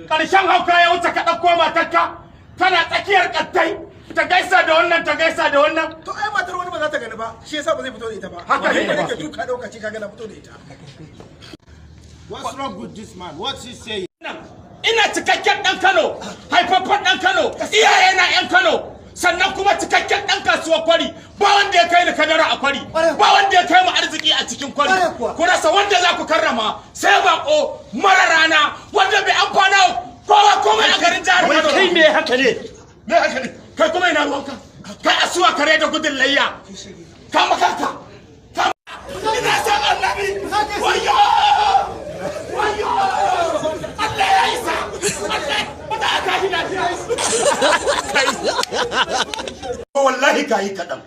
karshen hauka ya wuce ka dauko matarka tana tsakiyar kattai ta gaisa da wannan ta gaisa da wannan. To ai matar wani ba za ta gani ba, shi yasa ba zai fito da ita ba. Haka ne nake duka daukaci kaga na fito da ita. What's wrong with this man? What's he saying? Ina cikakken dan Kano, haifaffen dan Kano, iyaye na yan Kano, sannan kuma cikakken dan kasuwar Kwari. Ba wanda ya kai ni kadara a Kwari, ba wanda ya kai mu arziki a cikin Kwari. Ku rasa wanda za ku karrama sai bako mara rana wanda bai amfana kowa komai a garin jihar Kano. Kai me haka ne? Me haka ne? Kai kuma ina ruwanka? Kai asuwa kare da gudun layya. Ka makarta. Ina san Annabi. Wayo! Wayo! Allah ya isa. Allah ba ta aka hina. Wallahi kai kadan.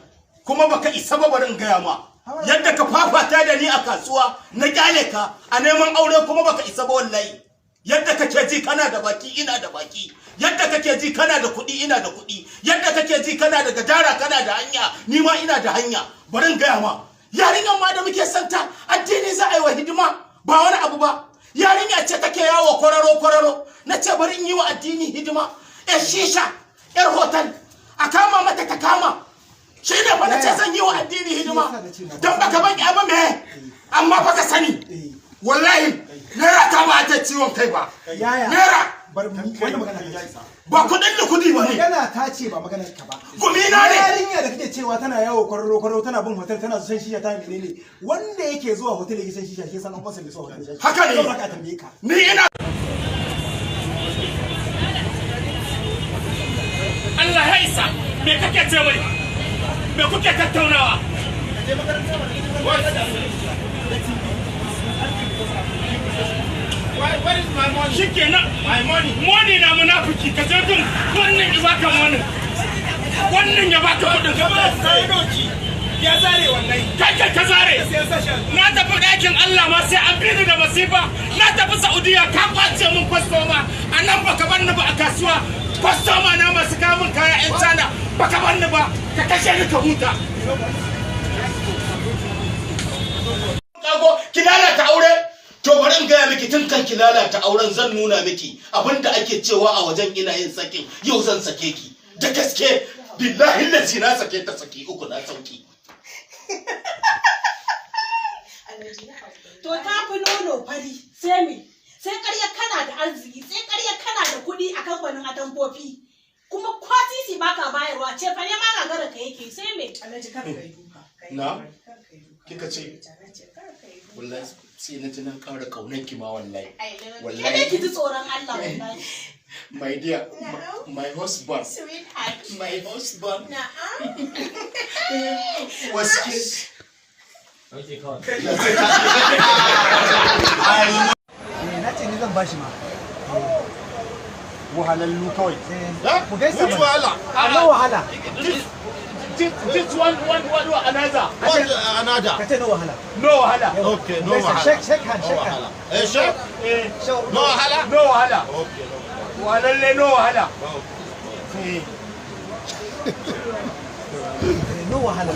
Kuma baka isa ba barin gaya ma. Yadda ka fafata da ni a kasuwa na kyale ka a neman aure kuma baka isa ba wallahi. Yadda kake ji kana da baki ina da baki, yadda kake ji kana da kuɗi ina da kuɗi, yadda kake ji kana da gadara kana da hanya ni ma ina da hanya. Bari in gaya ma yarinyar ma da muke santa addini za a yi wa hidima ba wani abu ba. Yarinya ce take yawo kwararo na ce bari in yi wa addini hidima. Yar shisha yar hotel a kama mata ta kama shi ne ba na ce zan yi wa addini hidima don baka ban ba me amma fa ka sani wallahi naira ta ba ta ciwon kai ba. Naira ba kudin da kudi ba ne. Magana ta ce ba maganar ka ba. Gumina ne. Yarinya da kake cewa tana yawo kwararo tana bin hotel tana son shisha ta menene wanda yake zuwa hotel yake son shisha shi sanan masa mai so hotel. Haka ne. Ba ka tambaye ka. Ni ina Allah ya isa. Me kake ce mai? Me kuke tattaunawa? Where is my money? Shikenan my money. Money na munafiki ka je dun wannan ya baka money. Wannan ya baka kudin ka ba sai doki. Ya zare wallahi. Kai ka zare. Na tafi dakin Allah ma sai an bini da masifa. Na tafi Saudiya ka kwace mun customer. Anan baka bar ni ba a kasuwa. Customer na masu kawo min kaya yan China. Baka bar ni ba. Ka kashe ni ka huta. Kago ki lalata aure. To bari in gaya miki tun kan ki lalata auren zan nuna miki abinda ake cewa a wajen ina yin sakin yau zan sake ki da gaske billahi lazi na sake ta saki uku na sauki. To ta fi nono fari sai me sai ƙarya kana da arziki sai ƙarya kana da kuɗi a kamfanin atamfofi kuma kwatisi baka bayarwa ce fa ne ma gagara ka yake sai me alhaji kar kai duka na kika ce wallahi sai na ji nan ƙara kaunar ki ma wallahi wallahi ki ji tsoron Allah wallahi my dear my husband sweetheart my husband na'am was kiss Okay, come on. Na ce ni zan bashi ma. wahalallu kawai. Mu gaisa Which wahala? Allah wahala. This one another. What another? Ka ce no wahala. No wahala. Okay, no wahala. Shake hand, No shake wahala. hand. Eh, shake? No wahala? No wahala. Okay, no wahala. Walalle no wahala. No wahala.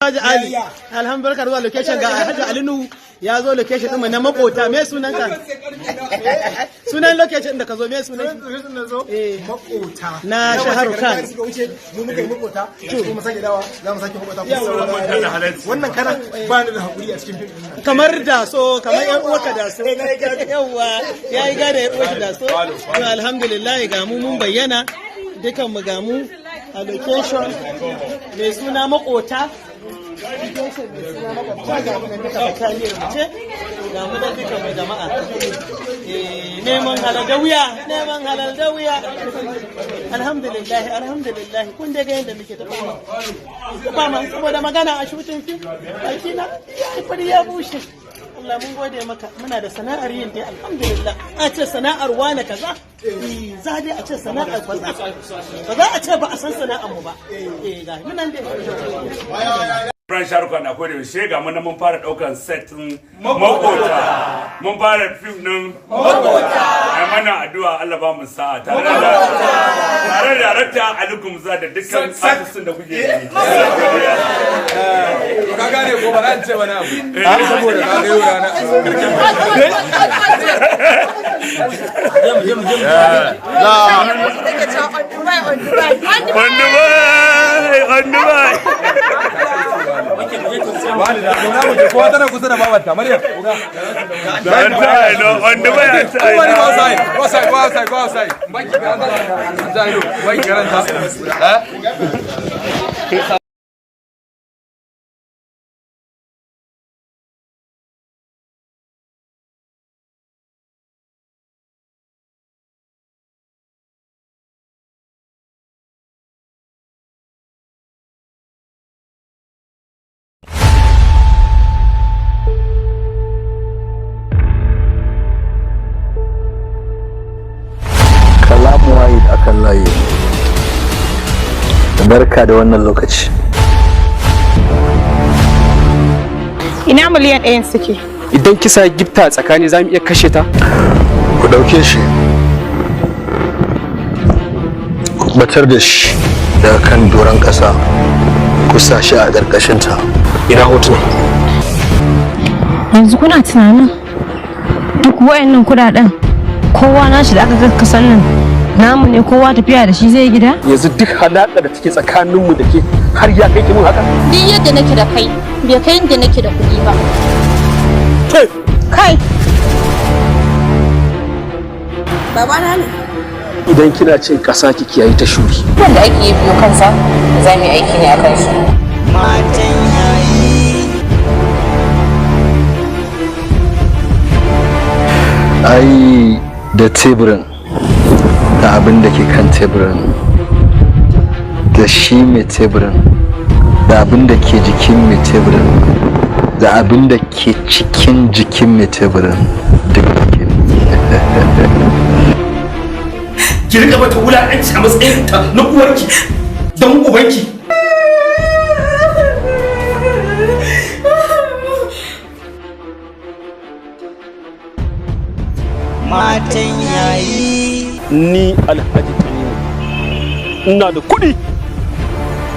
Haji Ali, alhamdulillah zuwa location ga Haji Ali Nuhu ya zo location din na makota me sunan ka? Sunan location da ka zo me sunan? Makota. Na Shaharu Khan. Mu muka yi makota, to mu sake dawa, za mu sake makota ku wannan karan ba ni da hakuri a cikin fim din. Kamar da so, kamar yan uwarka da so. Yawwa, yayi gada yan uwarka da so. To alhamdulillah ga mu mun bayyana dukan mu ga mu a location mai suna makota. Neman halal da wuya alhamdulillah kun daga yadda muke tafiya ba man saboda magana a shooting film baki na fari ya bushe Allah mun gode maka muna da sana'ar yin dai alhamdulillah a ce sana'ar wane kaza za dai a ce sana'ar kaza ba za a ce ba a san sana'ar mu ba ga munan dai Ran Sharukan na kodin shega mana mun fara daukan set din makota mun fara film din makota ai mana addu'a Allah ba mu sa'a tare da darakta Ali Gumza da dukkan artists da kuke yi ka gane ko ba ran ce wani abu saboda ka ga yau rana on Dubai. kowa tana kusa da babanta Maryam on Dubai go outside baki garanta akan layi. Barka da wannan lokaci. Ina miliyan ɗayan suke? Idan kisa gifta tsakani za mu iya kashe ta? Ku ɗauke shi. Ku batar da shi daga kan doron ƙasa. Ku sa shi a ƙarƙashinta. Ina hotuna. Yanzu kuna tunanin duk wayannan kudaden kowa nashi da aka kasan nan namu ne, kowa tafiya da shi zai gida? Yanzu duk halaƙa da take tsakaninmu da ke har ya kai ki mun haka? Duk yadda nake da kai bai kai yadda nake da kuɗi ba. Kai! Babana ne. Idan kina cin ƙasa ki kiyaye ta shuri. Wanda ake yi biyo kansa za mu yi aiki ne a kansu. Matan yayi. Ai da teburin da abin da ke kan teburin da shi mai teburin da abin da ke jikin mai teburin da abin da ke cikin jikin mai teburin duk ke ki rika mata wulaƙanci a matsayin ta na uwarki don ubanki. Matan yayi. Ni Alhaji Tanimu ina da kuɗi,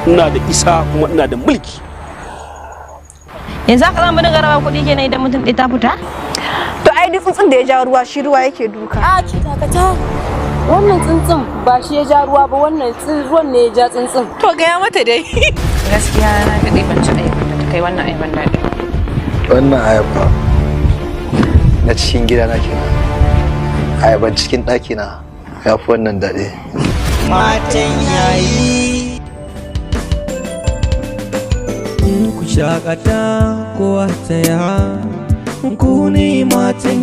ina da isa kuma ina da mulki. Yanzu aka zama dinga raba kuɗi kenan idan mutum ɗaya ta fita? To ai duk tsuntsun da ya ja ruwa shi ruwa yake duka. A ki dakata. Wannan tsuntsun ba shi ya ja ruwa ba, wannan ruwan ne ya ja tsuntsun. To gaya mata dai. Gaskiya na daɗe ban ci ayaban da ta kai wannan ayaban daɗi. wannan ayaba na cikin gida na kenan, ayaban cikin ɗaki na ya fi wannan daɗi. Matan yayi. Ku shakata ko taya, ku ne matan